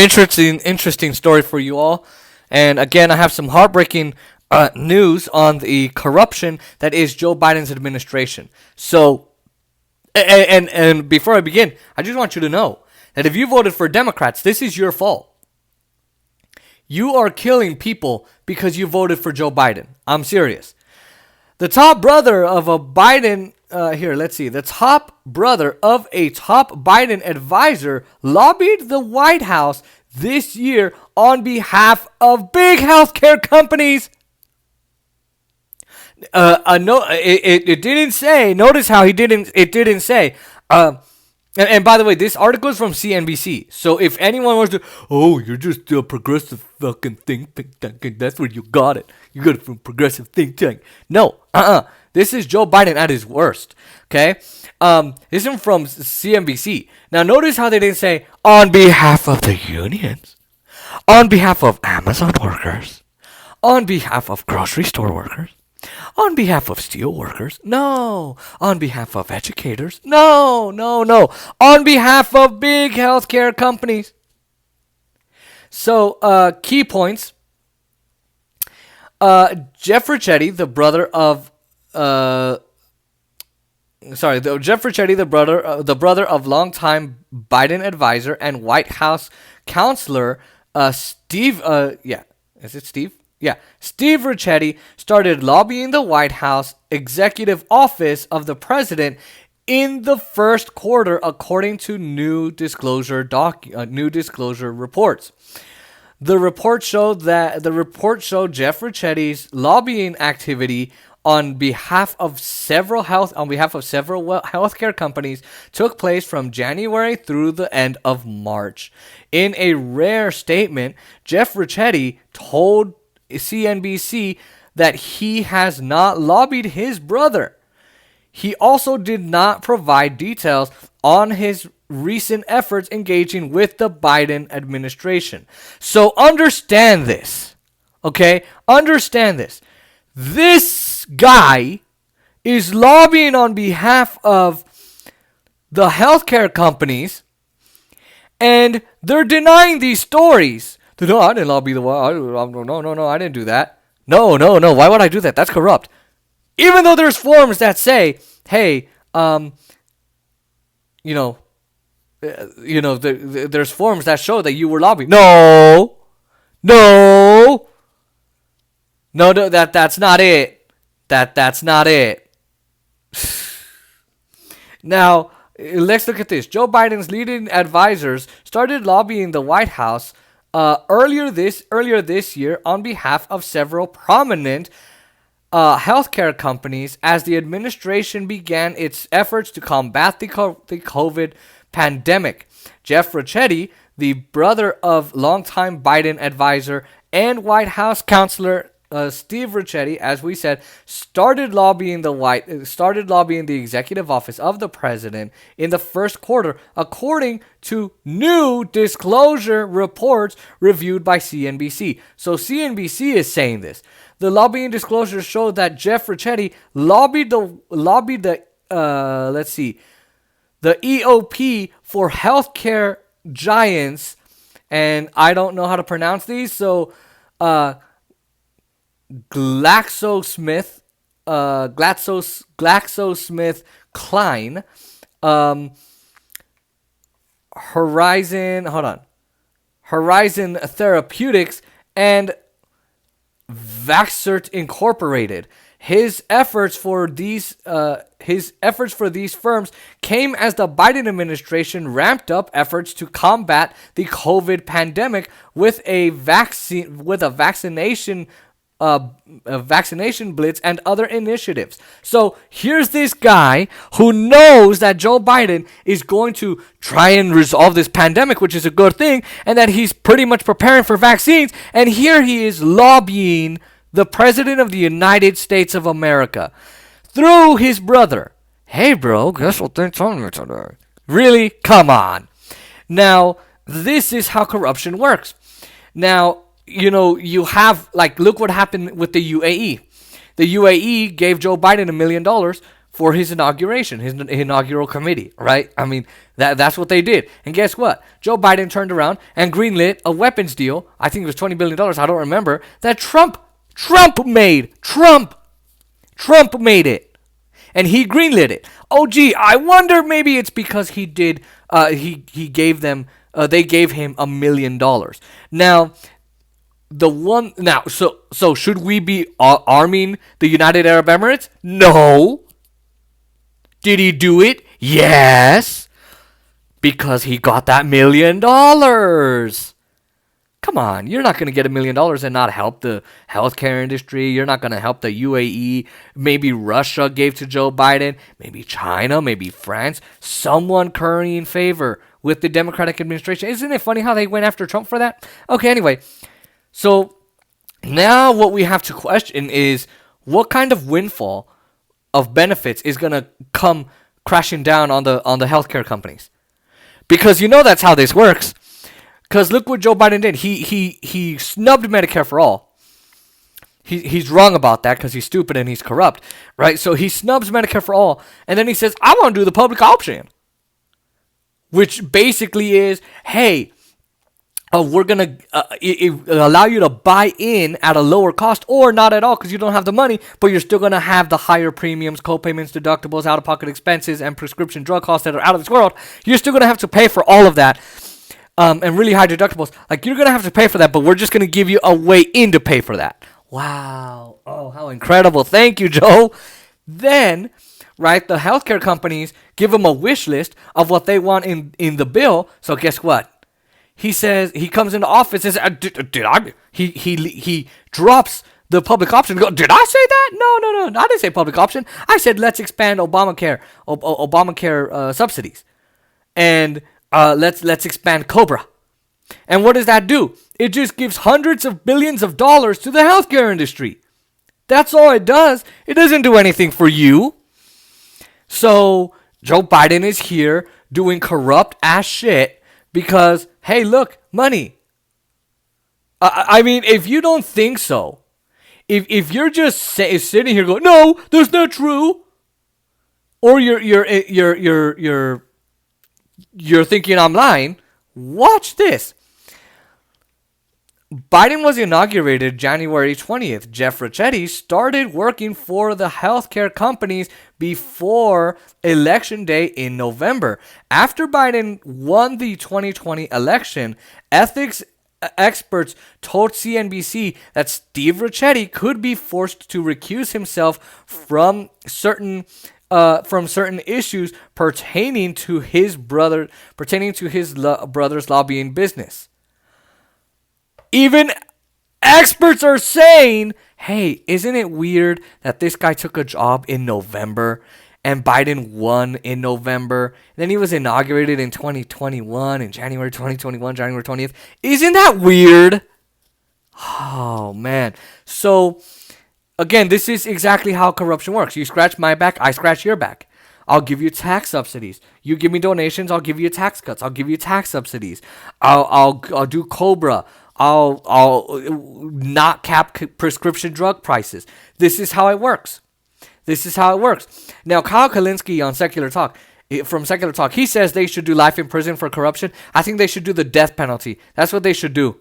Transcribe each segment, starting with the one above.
interesting story for you all. And again, I have some heartbreaking news on the corruption that is Joe Biden's administration. So, and before I begin, I just want you to know that if you voted for Democrats, this is your fault. You are killing people because you voted for Joe Biden. I'm serious. The top brother of a Biden, the top brother of a top Biden advisor lobbied the White House this year on behalf of big healthcare companies. It didn't say. Notice how it didn't say. And by the way, this article is from CNBC. So if anyone wants to, you're just a progressive fucking think tank, that's where you got it. You got it from progressive think tank. No, This is Joe Biden at his worst. Okay, this is from CNBC. Now notice how they didn't say on behalf of the unions, on behalf of Amazon workers, on behalf of grocery store workers, on behalf of steel workers. No. On behalf of educators. No. On behalf of big healthcare companies. So, key points. Jeff Ricchetti, the brother of the brother of longtime Biden advisor and White House counselor Steve. Is it Steve? Yeah, Steve Ricchetti started lobbying the White House executive office of the president in the first quarter, according to new disclosure reports. The report showed Jeff Ricchetti's lobbying activity on behalf of several healthcare companies took place from January through the end of March. In a rare statement, Jeff Ricchetti told CNBC that he has not lobbied his brother. He also did not provide details on his recent efforts engaging with the Biden administration. So understand this, okay? Understand this. This guy is lobbying on behalf of the healthcare companies, and they're denying these stories. No, I didn't lobby the White House. No, I didn't do that. No. Why would I do that? That's corrupt. Even though there's forms that say, hey, there's forms that show that you were lobbying. No, that's not it. That's not it. Now, let's look at this. Joe Biden's leading advisors started lobbying the White House earlier this year on behalf of several prominent healthcare companies as the administration began its efforts to combat the COVID pandemic. Jeff Ricchetti, the brother of longtime Biden advisor and White House counselor Steve Ricchetti, as we said, started lobbying the executive office of the president in the first quarter, according to new disclosure reports reviewed by CNBC. So CNBC is saying this. The lobbying disclosures show that Jeff Ricchetti lobbied the EOP for healthcare giants, and I don't know how to pronounce these, so GlaxoSmithKline, Horizon Therapeutics, and Vaxart Incorporated. His efforts for these firms came as the Biden administration ramped up efforts to combat the COVID pandemic with a vaccination blitz and other initiatives. So here's this guy who knows that Joe Biden is going to try and resolve this pandemic, which is a good thing, and that he's pretty much preparing for vaccines. And here he is lobbying the President of the United States of America through his brother. Hey, bro, guess what they're telling me today? Really? Come on. Now, this is how corruption works. Now, you have, look what happened with the UAE. The UAE gave Joe Biden $1 million for his inauguration, his inaugural committee, right? I mean, that's what they did. And guess what? Joe Biden turned around and greenlit a weapons deal. I think it was $20 billion. I don't remember. That Trump made. Trump made it. And he greenlit it. Oh, gee, I wonder maybe it's because he did, he gave them, they gave him $1 million. Now, so should we be arming the United Arab Emirates? No. Did he do it? Yes. Because he got that $1 million. Come on, you're not going to get $1 million and not help the healthcare industry. You're not going to help the UAE. Maybe Russia gave to Joe Biden. Maybe China. Maybe France. Someone currying favor with the Democratic administration. Isn't it funny how they went after Trump for that? Okay, anyway. So now what we have to question is what kind of windfall of benefits is going to come crashing down on the healthcare companies. Because that's how this works. Because look what Joe Biden did. He snubbed Medicare for all. He's wrong about that because he's stupid and he's corrupt, right? So he snubs Medicare for all, and then he says, I want to do the public option. Which basically is, hey, we're going to allow you to buy in at a lower cost or not at all because you don't have the money, but you're still going to have the higher premiums, co-payments, deductibles, out-of-pocket expenses, and prescription drug costs that are out of this world. You're still going to have to pay for all of that. And really high deductibles. Like, you're going to have to pay for that, but we're just going to give you a way in to pay for that. Wow. Oh, how incredible. Thank you, Joe. Then, right, the healthcare companies give them a wish list of what they want in the bill. So guess what? He says, he comes into office and says, he drops the public option. Did I say that? No. I didn't say public option. I said, let's expand Obamacare subsidies. And let's expand COBRA. And what does that do? It just gives hundreds of billions of dollars to the healthcare industry. That's all it does. It doesn't do anything for you. So Joe Biden is here doing corrupt ass shit because, hey, look, money. I mean, if you don't think so, if you're just sitting here going, no, that's not true, or you're thinking I'm lying, watch this. Biden was inaugurated January 20th. Jeff Ricchetti started working for the healthcare companies before Election Day in November. After Biden won the 2020 election, ethics experts told CNBC that Steve Ricchetti could be forced to recuse himself from certain issues pertaining to his brother's lobbying business. Even experts are saying, hey, isn't it weird that this guy took a job in November and Biden won in November? Then he was inaugurated in 2021, in January 2021, January 20th. Isn't that weird? Oh, man. So, again, this is exactly how corruption works. You scratch my back, I scratch your back. I'll give you tax subsidies. You give me donations, I'll give you tax cuts. I'll give you tax subsidies. I'll do COBRA. I'll not cap prescription drug prices. This is how it works. Now, Kyle Kalinske on from Secular Talk, he says they should do life in prison for corruption. I think they should do the death penalty. That's what they should do.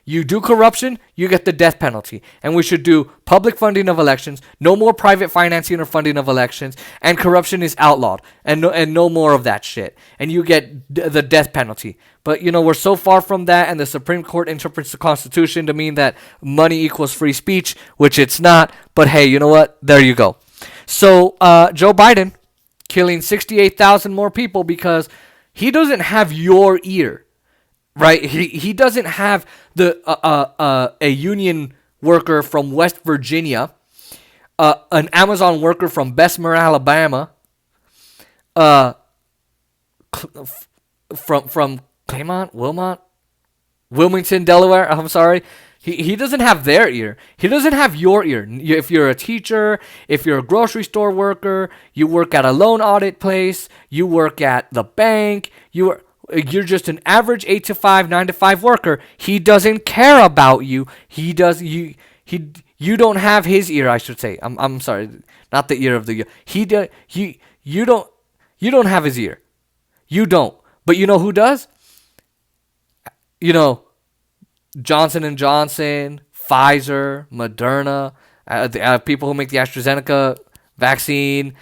You do corruption, you get the death penalty. And we should do public funding of elections, no more private financing or funding of elections, and corruption is outlawed, and no more of that shit. And you get the death penalty. But, we're so far from that, and the Supreme Court interprets the Constitution to mean that money equals free speech, which it's not. But hey, you know what? There you go. So, Joe Biden killing 68,000 more people because he doesn't have your ear. Right, he doesn't have a union worker from West Virginia, an Amazon worker from Bessemer, Alabama, from Claymont, Wilmington, Delaware. I'm sorry. He doesn't have their ear. He doesn't have your ear. If you're a teacher, if you're a grocery store worker, you work at a loan audit place, you work at the bank, You're just an average 8 to 5, 9 to 5 worker. He doesn't care about you. You don't have his ear, I should say. I'm sorry, not the ear of the you don't have his ear. You don't. But you know who does? You know, Johnson and Johnson, Pfizer, Moderna, people who make the AstraZeneca vaccine.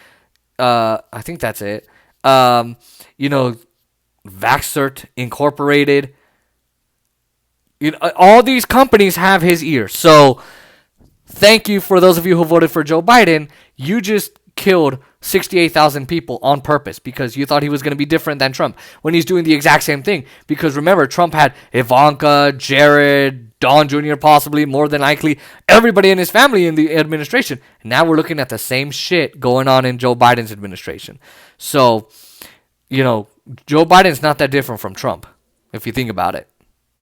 I think that's it. You know, Vaxcert Incorporated. You know, all these companies have his ear. So thank you for those of you who voted for Joe Biden. You just killed 68,000 people on purpose because you thought he was going to be different than Trump when he's doing the exact same thing. Because remember, Trump had Ivanka, Jared, Don Jr. possibly, more than likely, everybody in his family in the administration. Now we're looking at the same shit going on in Joe Biden's administration. So, you know, Joe Biden's not that different from Trump, if you think about it.